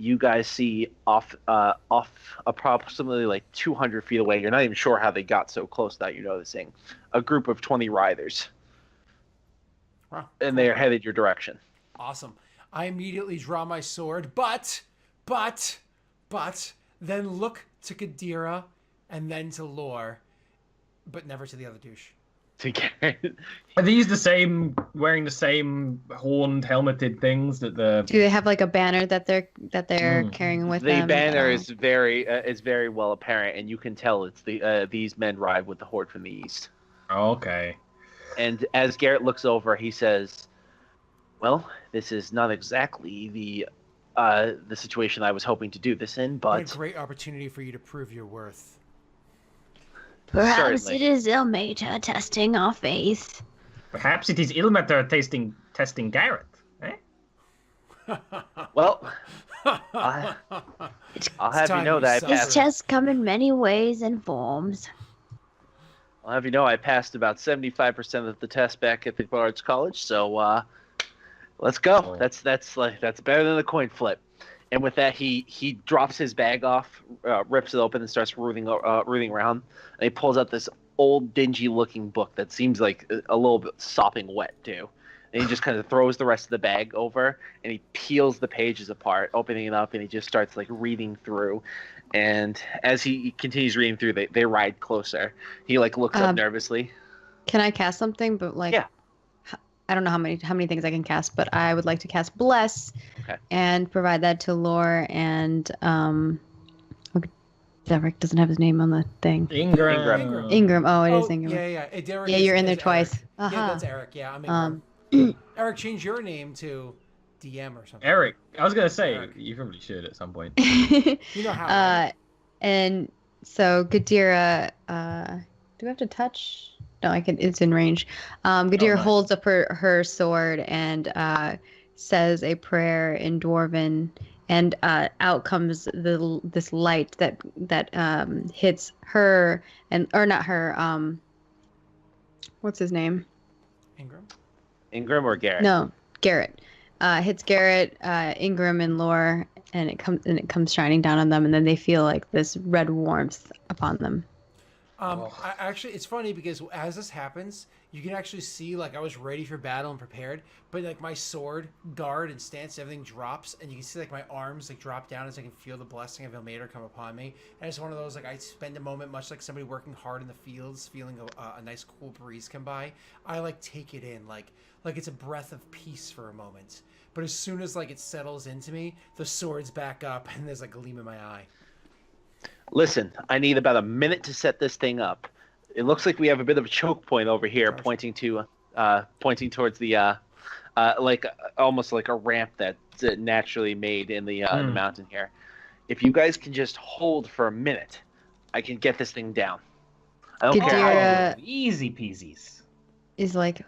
you guys see off approximately like 200 feet away. You're not even sure how they got so close without you noticing. A group of 20 riders, Wow, and cool. they are headed your direction. Awesome. I immediately draw my sword, but, then look to Kadira and then to Lore, but never to the other douche. To get Are these the same, wearing the same horned, helmeted things that the? Do they have like a banner that they're carrying with the them? banner is very well apparent, and you can tell it's these men ride with the horde from the east. Okay. And as Garrett looks over, he says, "Well, this is not exactly the situation I was hoping to do this in, What but a great opportunity for you to prove your worth. Perhaps Certainly. it is Ilmater testing our faith. Perhaps it is Ilmater testing Garrett. Eh? well, I'll have you know that I These passed. tests come in many ways and forms. I'll have you know I passed about 75% of the test back at the Bards College. So let's go. Oh. That's better than a coin flip." And with that, he drops his bag off, rips it open, and starts rooting around. And he pulls out this old, dingy-looking book that seems like a little bit sopping wet too. And he just kind of throws the rest of the bag over, and he peels the pages apart, opening it up, and he just starts like reading through. And as he continues reading through, they ride closer. He like looks up nervously. Can I cast something? But like, Yeah. I don't know how many things I can cast, but I would like to cast Bless, and provide that to Lore and Derek doesn't have his name on the thing. Ingram. Ingram. Oh, it is Ingram. Yeah. Derek Yeah, is- you're in there is twice. Eric. Yeah, Uh-huh. that's Eric. Yeah, I'm Ingram. Eric, change your name to DM or something. Eric. I was gonna say Eric. you probably should at some point. You know how. Right? And so Gadira, do I have to touch? No, I can. It's in range. Gadira nice. holds up her sword and says a prayer in Dwarven, and out comes this light that hits her or not her. What's his name? Ingram or Garrett? No, Garrett. Hits Garrett, Ingram, and Lore, and it comes shining down on them, and then they feel like this red warmth upon them. Actually, it's funny because as this happens, you can actually see like I was ready for battle and prepared, but like my sword, guard, and stance, everything drops, and you can see like my arms like drop down as I can feel the blessing of Ilmater come upon me. And it's one of those like I spend a moment, much like somebody working hard in the fields, feeling a nice cool breeze come by. I like take it in like it's a breath of peace for a moment. But as soon as like it settles into me, the sword's back up, and there's like a gleam in my eye. Listen, I need about a minute to set this thing up. It looks like we have a bit of a choke point over here, pointing towards the almost like a ramp that's naturally made in the mountain here. If you guys can just hold for a minute, I can get this thing down. I don't care. Easy peasies. Is like,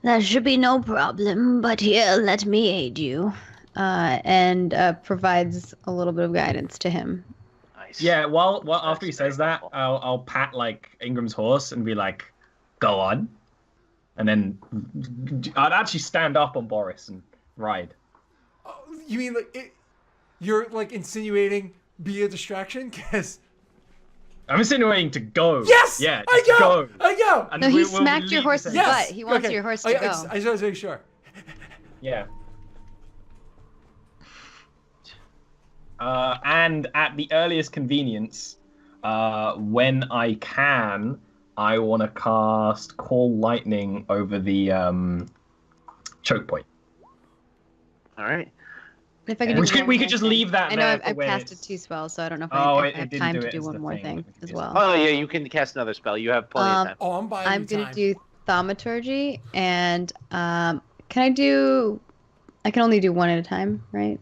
That should be no problem, but here, let me aid you. and provides a little bit of guidance to him. Nice. Yeah, well, after he says that, I'll pat like Ingram's horse and be like, "Go on," and then I'd actually stand up on Boris and ride. Oh, you mean like you're like insinuating be a distraction? Because I'm insinuating to go. yes, Yeah, I just go. I go. And No, he we'll smacked your leave horse's the- butt. He wants your horse to go. I just want to make sure. Yeah. And at the earliest convenience, when I can, I want to cast Call Lightning over the choke point. All right. If I can do We one could more just thing. leave that I know there I've for when casted it's- 2 spells, so I don't know if Oh, I it have didn't time do to it do as one the more thing. thing as It's- well. Oh yeah, you can cast another spell. You have plenty of time. Oh, I'm buying I'm you gonna time. do Thaumaturgy, and can I do? I can only do one at a time, right?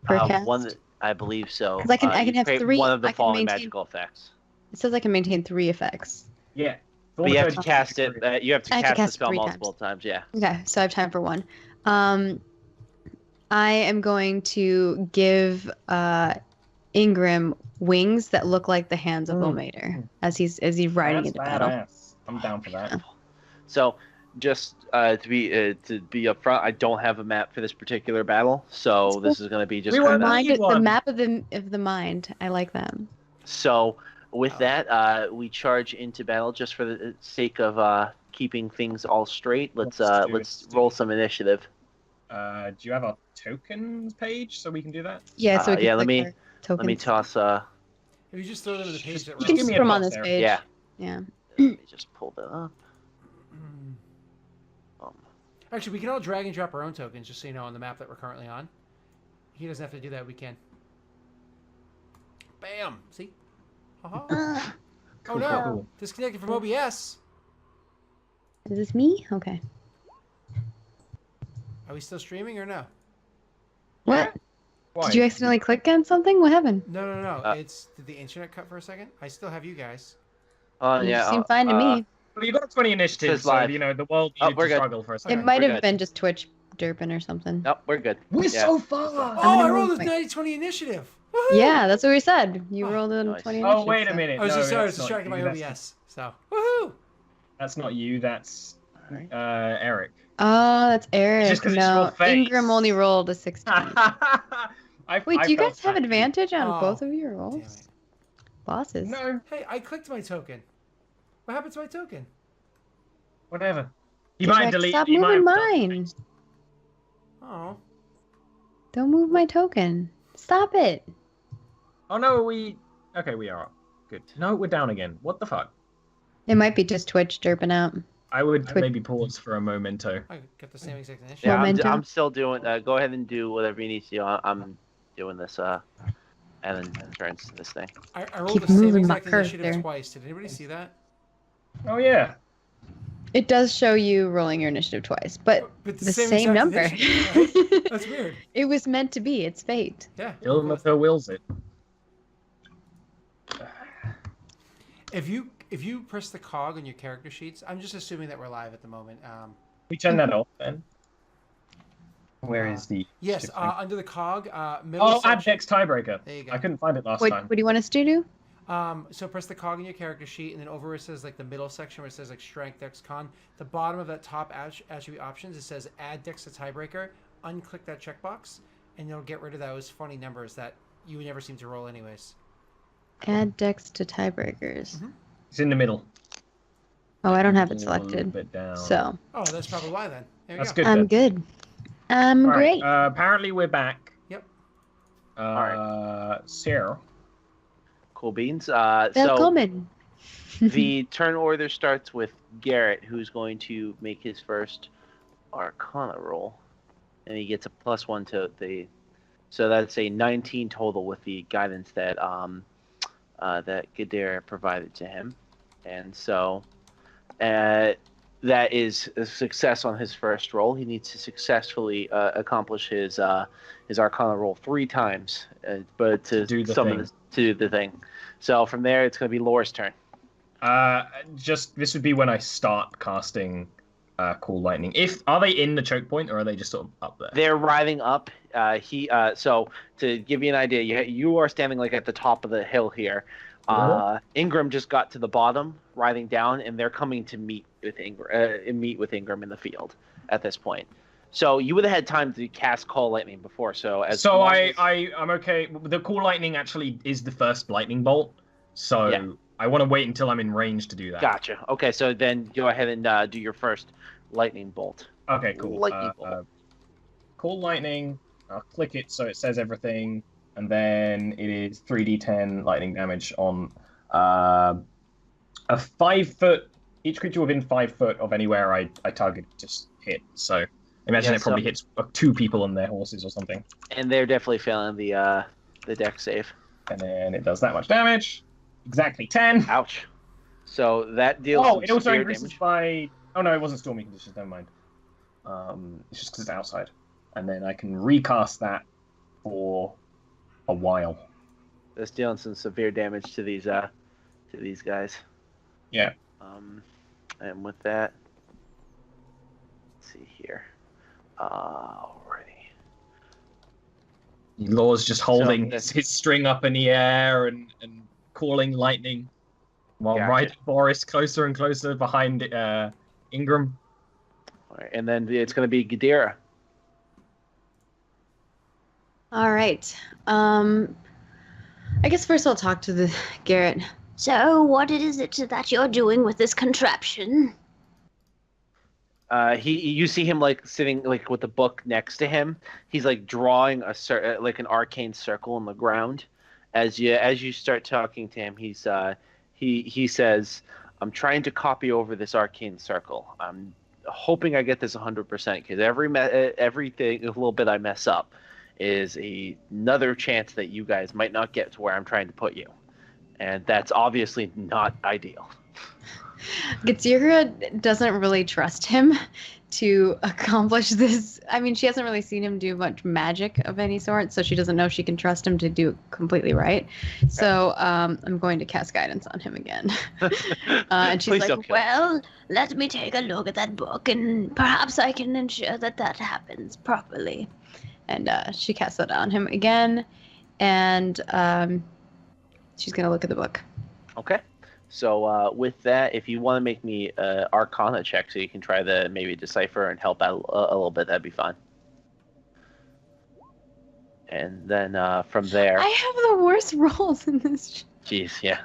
Per cast. One, I believe so. 'Cause I can You have create 3 One of the I can following maintain- magical effects. It says I can maintain 3 effects. Yeah. But you have to Thaumaturgy cast is it. You have to I have to cast the cast spell 3 multiple times. Yeah. Okay, so I have time for one. I am going to give Ingram wings that look like the hands of Ilmater as he's riding That's into battle. badass. I'm down for that. So just to be upfront, I don't have a map for this particular battle, so this is going to be just We kind were of. mind- The one. map of the mind. I like that. So with Oh. that, we charge into battle just for the sake of keeping things all straight. Let's roll some initiative. Do you have a tokens page so we can do that? Yeah, so we can Yeah, click our let me tokens. toss. If you just throw them in the page Just- that You just can give just me put a them on plus this there. page. Yeah. Yeah. Let me just pull that up. Actually, we can all drag and drop our own tokens, just so you know, on the map that we're currently on. He doesn't have to do that. We can. Bam. See? Haha. Oh no! Cool. Disconnected from OBS. Is this me? Okay. Are we still streaming or no? What? Why? Did you accidentally click on something? What happened? No. Did the internet cut for a second? I still have you guys. You Yeah. seem fine to me. Well, you got 20 initiative, Says so live. the world Oh, needed we're to good. struggle for a Okay. second. It might we're have good. been just Twitch derping or something. Nope, we're good. We're Yeah. so far. Oh, gonna I rolled move a my- 90-20 initiative. Woohoo! Yeah, that's what we said. You Oh, rolled a nice. 20 Oh, initiative. wait a so- minute. I was No, just sorry, I that's was distracted not by you, OBS. So, woohoo! That's not you. That's Alright. Eric. Oh, that's Eric. Just 'cause it's no, your face. Ingram only rolled a 16. Wait, do you felt guys have that. advantage on Oh, both of your Damn rolls? it. Bosses. No, Hey, I clicked my token. What happened to my token? whatever. You Jack, might delete. Stop you might moving have done- mine. Oh. Don't move my token. Stop it. Oh no, we. Okay, we are. Good. No, we're down again. What the fuck? It might be just Twitch derping out. I would Twitch. maybe pause for a memento. I got the same exact initiative. Yeah, Momentum. I'm still doing. Go ahead and do whatever you need to do. I'm doing this. And then turns to this thing. I rolled Keep the same moving my exact curve initiative there. twice. Did anybody see that? Oh yeah. It does show you rolling your initiative twice, but But the same exact number. initiative, right? That's weird. It was meant to be. It's fate. Yeah. Ilmater wills it. If you press the cog on your character sheets, I'm just assuming that we're live at the moment. We turn that off then. Where is the? Yes, stupid thing? under the cog, middle Oh, add section. Dex tiebreaker. There you go. I couldn't find it last What time. do you want us to do? So press the cog in your character sheet, and then over where it says like the middle section where it says like strength, dex, con, the bottom of that top attribute options, it says add dex to tiebreaker. Unclick that checkbox, and you'll get rid of those funny numbers that you never seem to roll anyways. Add Dex to tiebreakers. Mhm. It's in the middle. Oh, I don't have A it little selected. bit down. So Oh, that's probably why then. There you That's go. good. I'm then. good. I'm All right, great. apparently we're back. Yep. Sarah. Cool beans. So Welcome. the turn order starts with Garrett, who's going to make his first Arcana roll, and he gets a +1 to the. So that's a 19 total with the guidance that that Gadara provided to him, and so that is a success on his first roll. He needs to successfully accomplish his Arcana roll 3 times, but to do the summon thing. to do the thing. So from there, it's going to be Laura's turn. Just this would be when I start casting Cool Lightning. Are they in the choke point or are they just sort of up there? They're riding up. So to give you an idea, you are standing like at the top of the hill here. Ingram just got to the bottom, riding down, and they're coming to meet with Ingram in the field at this point. So you would have had time to cast Call Lightning before. I'm okay. The Cool Lightning actually is the first lightning bolt, so Yeah. I want to wait until I'm in range to do that. Gotcha. Okay, so then go ahead and do your first lightning bolt. Okay, cool. Lightning bolt. Cool Lightning. I'll click it so it says everything, and then it is 3d10 lightning damage on a 5 foot. Each creature within 5 foot of anywhere I target just hit. So I imagine Yeah, it probably so- hits 2 people on their horses or something, And they're definitely failing the deck save. and then it does that much damage. Exactly 10. Ouch. So that deals. Oh, some it also severe increases damage. by. Oh no, it wasn't stormy conditions. Never mind. It's just because it's outside, and then I can recast that for a while. That's dealing some severe damage to these guys. Yeah. And with that, let's see here. Alrighty. Law's just holding that's- his string up in the air and calling lightning, while Gotcha. riding Boris closer and closer behind Ingram. All right, and then it's going to be Gadira. All right. I guess first I'll talk to the Garrett. So, what is it that you're doing with this contraption? You see him like sitting like with the book next to him. He's like drawing like an arcane circle on the ground. As you start talking to him, he says, "I'm trying to copy over this arcane circle. I'm hoping I get this 100% because everything a little bit I mess up is another chance that you guys might not get to where I'm trying to put you, and that's obviously not ideal." Gatsira doesn't really trust him to accomplish this. I mean, she hasn't really seen him do much magic of any sort, so she doesn't know if she can trust him to do it completely right. So I'm going to cast guidance on him again. And she's Please like, don't kill him. Well, let me take a look at that book, and perhaps I can ensure that happens properly. and she casts that on him again, and she's going to look at the book. Okay. So with that, if you want to make me an Arcana check, so you can try to maybe decipher and help out a little bit, that'd be fine. And then from there, I have the worst rolls in this. jeez, yeah.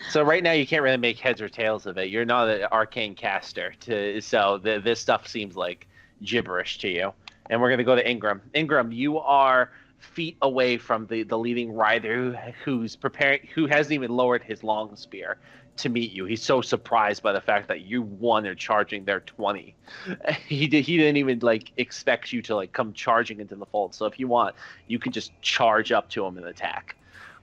So right now you can't really make heads or tails of it. You're not an arcane caster, so this stuff seems like gibberish to you. And we're gonna go to Ingram. Ingram, you are feet away from the leading rider who hasn't even lowered his long spear to meet you. He's so surprised by the fact that you won and charging their 20. He didn't even like expect you to like come charging into the fold. So if you want, you can just charge up to him and attack,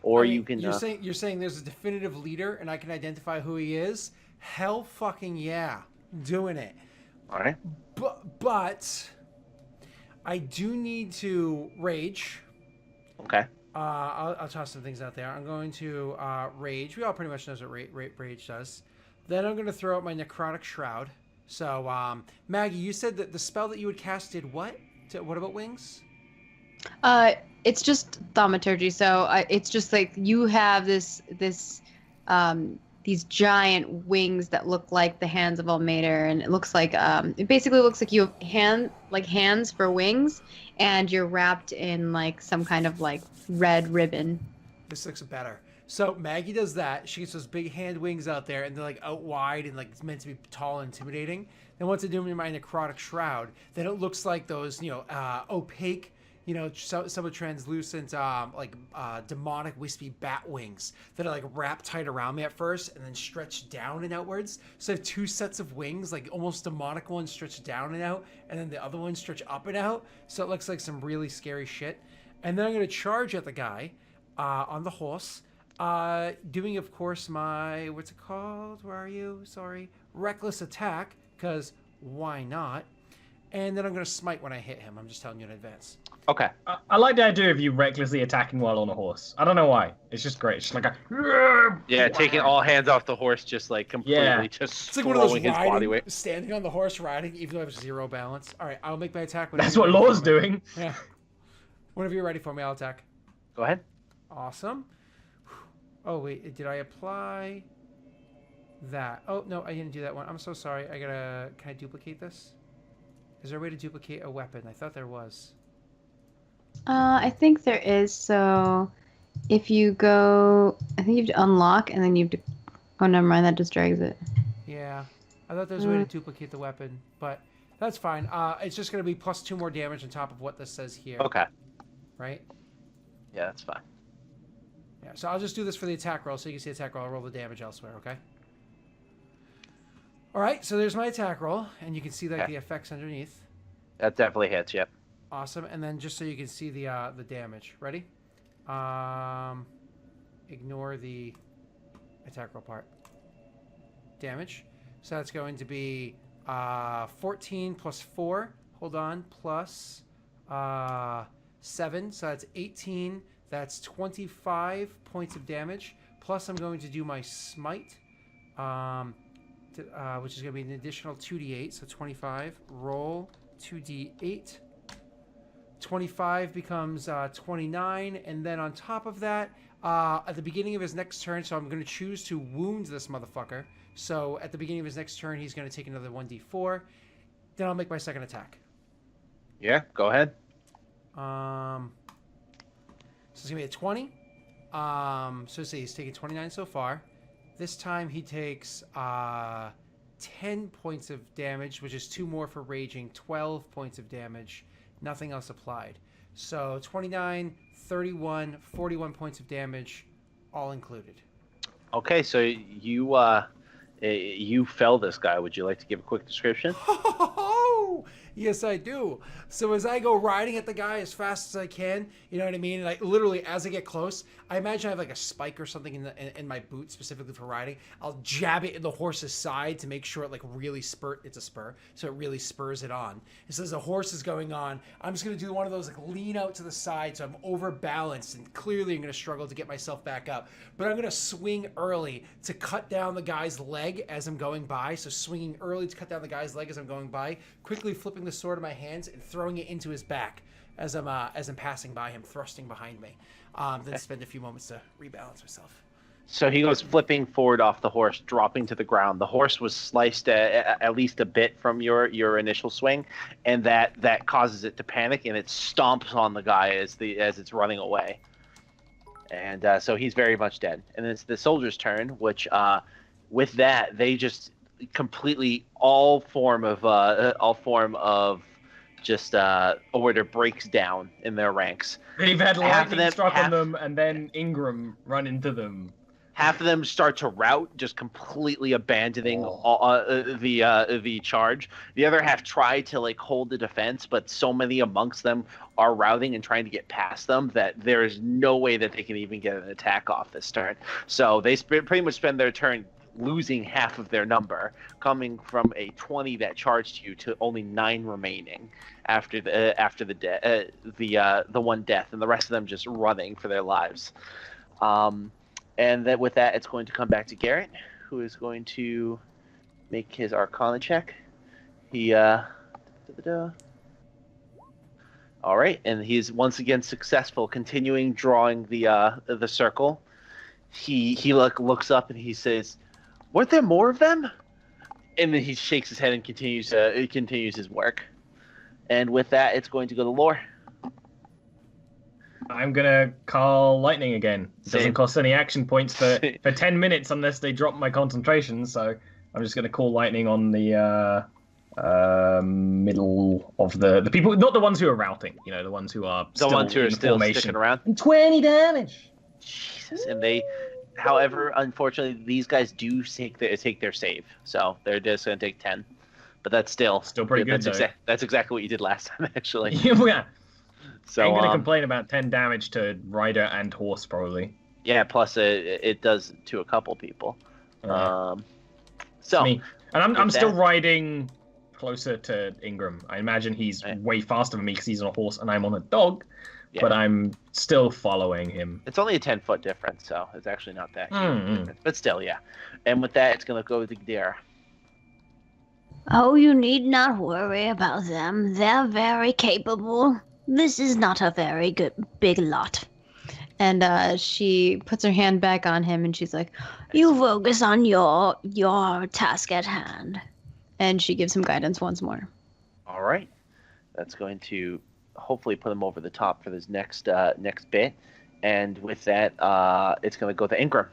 or you can. You're saying there's a definitive leader and I can identify who he is. Hell fucking yeah, doing it. All right. But I do need to rage. Okay. I'll toss some things out there. I'm going to rage. We all pretty much knows what rage does. Then I'm going to throw out my necrotic shroud. So Maggie, you said that the spell that you had cast did what? What about wings? It's just thaumaturgy. So it's just like you have these giant wings that look like the hands of Ilmater, and it looks like it basically looks like you have hands for wings, and you're wrapped in like some kind of like red ribbon. This looks better. So Maggie does that. She gets those big hand wings out there, and they're like out wide and like it's meant to be tall and intimidating. Then once I do my necrotic shroud, then it looks like those opaque, somewhat translucent, demonic wispy bat wings that are like wrapped tight around me at first and then stretch down and outwards. So I have two sets of wings, like almost demonic ones stretch down and out, and then the other ones stretch up and out. So it looks like some really scary shit. And then I'm going to charge at the guy on the horse, doing, of course, my, what's it called? Where are you? Sorry. Reckless attack, because why not? And then I'm going to smite when I hit him. I'm just telling you in advance. Okay. I like the idea of you recklessly attacking while on a horse. I don't know why. It's just great. It's just like a... Yeah, taking all hands off the horse, just like completely just It's like one of those throwing his body weight. standing on the horse riding, even though I have zero balance. All right, I'll make my attack. That's what Law's doing. Yeah. Whenever you're ready for me, I'll attack. Go ahead. Awesome. Oh, wait, did I apply that? Oh, no, I didn't do that one. I'm so sorry. Can I duplicate this? Is there a way to duplicate a weapon? I thought there was. I think there is. So if you go, I think you have to unlock, and then you have to. Oh, never mind. That just drags it. Yeah, I thought there was a way to duplicate the weapon, but that's fine. It's just going to be plus 2 more damage on top of what this says here. Okay. Right? Yeah, that's fine. Yeah, so I'll just do this for the attack roll, so you can see the attack roll. I'll roll the damage elsewhere, okay? All right, so there's my attack roll, and you can see like the effects underneath. That definitely hits. Yep. Awesome, and then just so you can see the damage. Ready? Ignore the attack roll part. Damage. So that's going to be 14 plus 4. Hold on. Plus 7. So that's 18. That's 25 points of damage. Plus I'm going to do my smite, which is going to be an additional 2d8. So 25. Roll 2d8. 25 becomes 29, and then on top of that, at the beginning of his next turn, so I'm going to choose to wound this motherfucker. So at the beginning of his next turn, he's going to take another 1d4. Then I'll make my second attack. Yeah, go ahead. So it's gonna be a 20. So say he's taking 29 so far. This time he takes 10 points of damage, which is 2 more for raging, 12 points of damage, nothing else applied. So 29, 31, 41 points of damage, all included. Okay, so you fell this guy. Would you like to give a quick description? Yes, I do. So as I go riding at the guy as fast as I can, you know what I mean? Like literally, as I get close, I imagine I have like a spike or something in my boot specifically for riding. I'll jab it in the horse's side to make sure it like really it's a spur, so it really spurs it on. And so as the horse is going on, I'm just gonna do one of those like lean out to the side, so I'm overbalanced, and clearly I'm gonna struggle to get myself back up. But I'm gonna swing early to cut down the guy's leg as I'm going by. So swinging early to cut down the guy's leg as I'm going by, quickly flipping the sword in my hands and throwing it into his back as I'm passing by him, thrusting behind me. Then spend a few moments to rebalance myself. So he goes flipping forward off the horse, dropping to the ground. The horse was sliced at least a bit from your initial swing, and that causes it to panic, and it stomps on the guy as it's running away. And so he's very much dead. And then it's the soldier's turn, which with that they just completely all form of just order breaks down in their ranks. They've had lightning struck on them, and then Ingram run into them. Half of them start to rout, just completely abandoning the charge. The other half try to like hold the defense, but so many amongst them are routing and trying to get past them that there is no way that they can even get an attack off this turn. So they pretty much spend their turn losing half of their number, coming from a 20 that charged you to only 9 remaining after the one death, and the rest of them just running for their lives. And then with that, it's going to come back to Garrett, who is going to make his Arcana check. He all right, and he's once again successful, continuing drawing the circle. He looks up and he says, "Weren't there more of them?" And then he shakes his head and continues his work. And with that, it's going to go to Lore. I'm gonna call lightning again. It doesn't cost any action points for 10 minutes unless they drop my concentration. So I'm just gonna call lightning on the middle of the people, not the ones who are routing. You know, the ones who are still sticking around. 20 damage. Jesus, and they. However, unfortunately, these guys do take their save, so they're just gonna take 10. But that's still pretty good. That's exactly what you did last time, actually. Yeah. So I'm gonna complain about 10 damage to rider and horse, probably. Yeah, plus it does to a couple people. So me. And I'm still riding closer to Ingram. I imagine he's way faster than me because he's on a horse and I'm on a dog. Yeah. But I'm still following him. It's only a 10-foot difference, so it's actually not that huge. But still, yeah. And with that, it's gonna go to Gdera. Oh, you need not worry about them. They're very capable. This is not a very big lot. And she puts her hand back on him, and she's like, "You focus on your task at hand." And she gives him guidance once more. All right, that's going to hopefully put him over the top for this next bit. And with that, it's going to go to Ingram.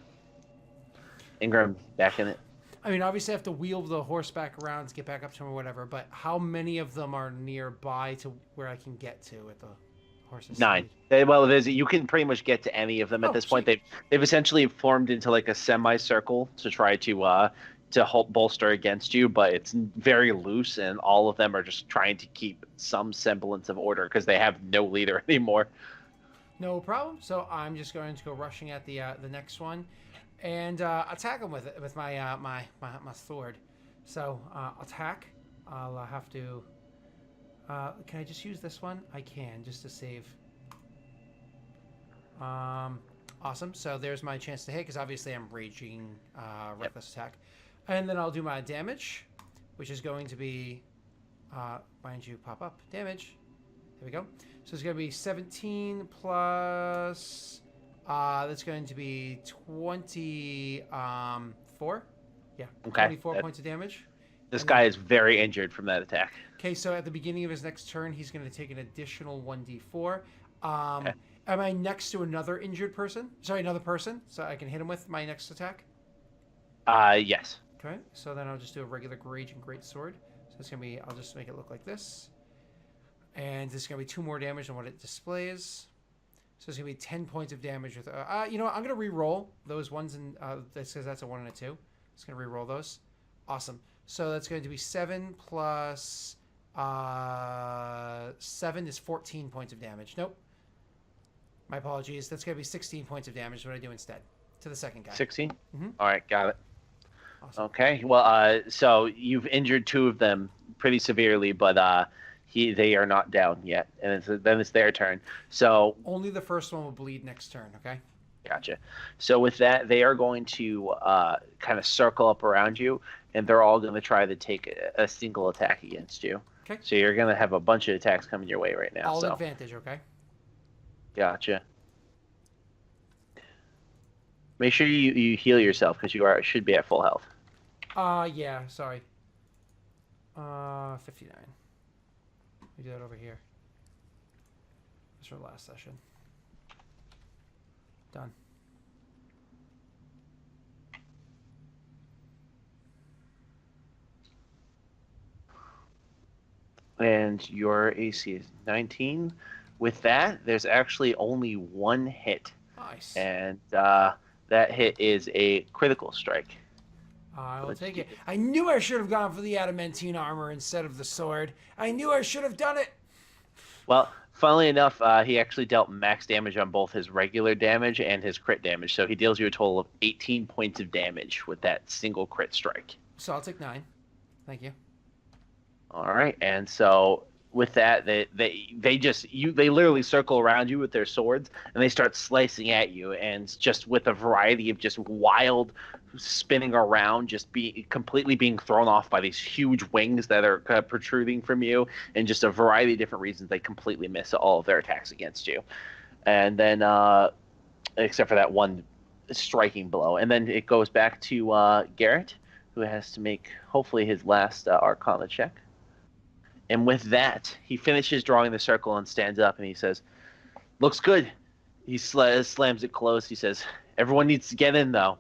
Ingram, back in it. I mean, obviously, I have to wheel the horse back around to get back up to him or whatever, but how many of them are nearby to where I can get to at the horse's 9. speed? Well, you can pretty much get to any of them at this point. They've essentially formed into like a semicircle to try to bolster against you, but it's very loose, and all of them are just trying to keep some semblance of order because they have no leader anymore. No problem. So I'm just going to go rushing at the next one. And attack him with my my sword. So attack. I'll have to. Can I just use this one? I can just to save. Awesome. So there's my chance to hit because obviously I'm raging reckless attack, and then I'll do my damage, which is going to be, mind you, pop up damage. There we go. So it's going to be 17 plus. That's going to be 24. Yeah, okay. 24 points of damage. This And guy then- is very injured from that attack. Okay, so at the beginning of his next turn, he's going to take an additional 1d4. Okay. Am I next to another injured person? Sorry, another person, so I can hit him with my next attack? Yes. Okay, so then I'll just do a regular Raging Great Sword. So it's going to be, I'll just make it look like this. And this is going to be 2 more damage than what it displays. So it's going to be 10 points of damage with, you know what, I'm going to re-roll those ones, and that says that's a 1 and a 2. It's going to re-roll those. Awesome. So that's going to be 7 plus 7 is 14 points of damage. Nope. My apologies. That's going to be 16 points of damage. What I do instead to the second guy. 16? Mhm. All right, got it. Awesome. Okay, well, so you've injured 2 of them pretty severely, but they are not down yet, and then it's their turn. So Only the first one will bleed next turn. Okay. gotcha. So with that, they are going to kind of circle up around you, and they're all going to try to take a single attack against you. Okay. So you're going to have a bunch of attacks coming your way right now. All so advantage. Okay. gotcha. Make sure you heal yourself because you should be at full health. Yeah. Sorry. 59. We do that over here. That's our last session. Done. And your AC is 19. With that, there's actually only 1 hit, Nice. and that hit is a critical strike. I will Let's take do it. I knew I should have gone for the adamantine armor instead of the sword. I knew I should have done it. Well, funnily enough, he actually dealt max damage on both his regular damage and his crit damage, so he deals you a total of 18 points of damage with that single crit strike. So I'll take 9. Thank you. All right, and so with that, they literally circle around you with their swords, and they start slicing at you, and just with a variety of just wild spinning around, just completely being thrown off by these huge wings that are protruding from you, and just a variety of different reasons they completely miss all of their attacks against you, and then except for that one striking blow, and then it goes back to Garrett, who has to make hopefully his last Arcana check. And with that, he finishes drawing the circle and stands up and he says, "Looks good." He slams it closed. He says, "Everyone needs to get in, though."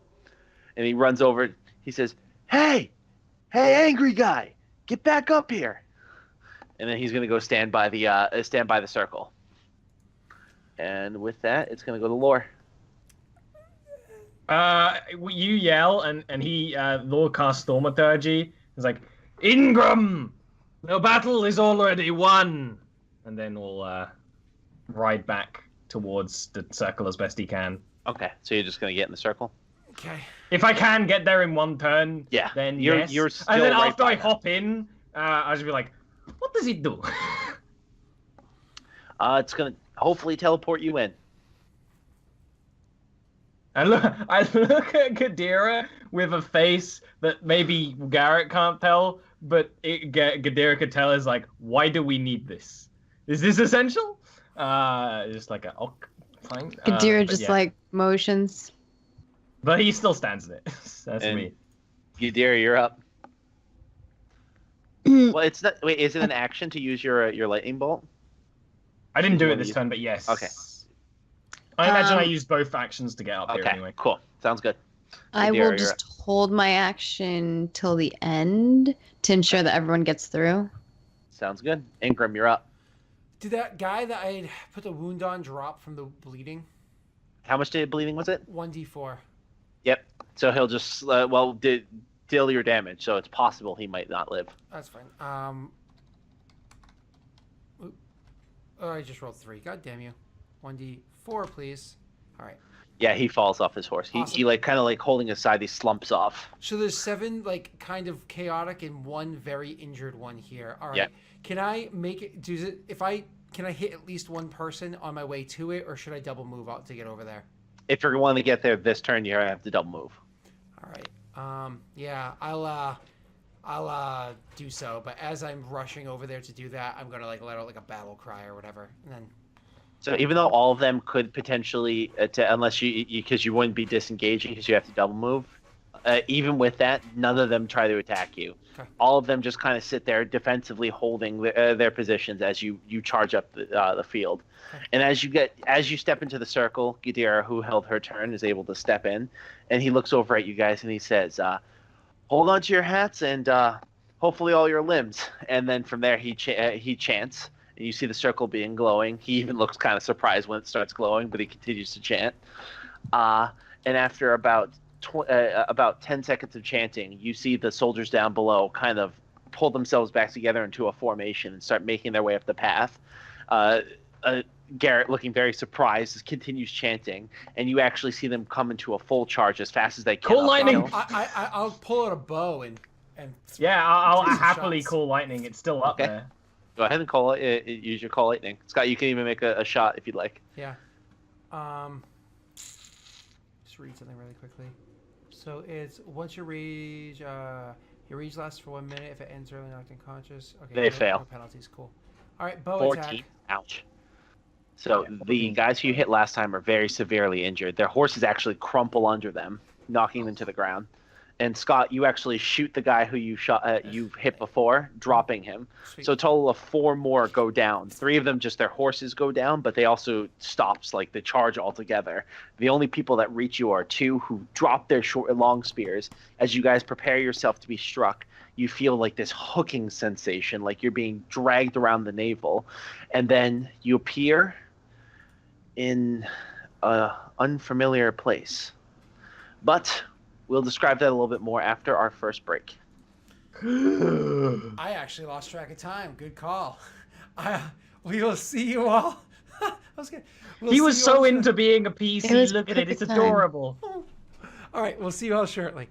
And he runs over. He says, Hey, angry guy, get back up here." And then he's going to go stand by the circle. And with that, it's going to go to Lore. You yell, and he Lord casts Thaumaturgy. He's like, "Ingram, the battle is already won," and then we'll ride back towards the circle as best he can. Okay, so you're just going to get in the circle? Okay. If I can get there in one turn, Yeah, then you're yes. still And then right after by I that. hop in, I'll just be like, "What does it do?" It's going to hopefully teleport you in. I look at Gadira with a face that maybe Garrett can't tell, but Gadira could tell is like, "Why do we need this? Is this essential?" Just like fine. Gadira but just yeah. like motions. But he still stands in it. That's And- me. Yadira, you're up. Well, it's not. Wait, is it an action to use your lightning bolt? I didn't do You it wanna this use- turn, but yes. Okay. I imagine I used both actions to get up here Okay, anyway. cool. Sounds good. I Gadira, will you're just hold my action till the end to ensure that everyone gets through. Sounds good. Ingram, you're up. Did that guy that I had put the wound on drop from the bleeding? How much bleeding was it? 1d4. Yep. So he'll just deal your damage. So it's possible he might not live. That's fine. Oh, I just rolled 3. God damn you. 1d4, please. All right. Yeah, he falls off his horse. He Awesome. he like kind of like holding his side. He slumps off. So there's 7 like kind of chaotic and 1 very injured one here. All right. Yeah. Can I make it? Can I hit at least one person on my way to it, or should I double move out to get over there? If you're going to get there this turn, you have to double move. All right. Yeah. I'll do so. But as I'm rushing over there to do that, I'm gonna like let out like a battle cry or whatever, and then. So even though all of them could potentially, unless you because you wouldn't be disengaging because you have to double move, Even with that, none of them try to attack you. Okay. All of them just kind of sit there defensively holding their positions as you charge up the field. Okay. And as you step into the circle, Gadira, who held her turn, is able to step in, and he looks over at you guys and he says, "Hold on to your hats and hopefully all your limbs." And then from there he chants, and you see the circle being glowing. He even looks kind of surprised when it starts glowing, but he continues to chant. And after about 10 seconds of chanting, you see the soldiers down below kind of pull themselves back together into a formation and start making their way up the path. Garrett, looking very surprised, continues chanting, and you actually see them come into a full charge as fast as they can. Call lightning! I'll pull out a bow and Yeah, I'll take some happily shots. call lightning. It's still up Okay. there. Go ahead and call it. Use your call lightning. Scott, you can even make a shot if you'd like. Yeah. Just read something really quickly. So it's once your rage lasts for 1 minute. If it ends early, knocked unconscious. Okay. They fail. No penalties. Cool. All right, bow 14. attack. Ouch. So Yeah, the guys who you hit last time are very severely injured. Their horses actually crumple under them, knocking them to the ground. And Scott, you actually shoot the guy who you hit before, dropping him. Sweet. So a total of 4 more go down. 3 of them, just their horses go down, but they also stops like the charge altogether. The only people that reach you are 2 who drop their long spears. As you guys prepare yourself to be struck, you feel like this hooking sensation, like you're being dragged around the navel, and then you appear in an unfamiliar place. But we'll describe that a little bit more after our first break. I actually lost track of time. Good call. We will see you all. I was good. He was so into being a PC. It was Look at it. It's perfect time. adorable. All right, we'll see you all shortly.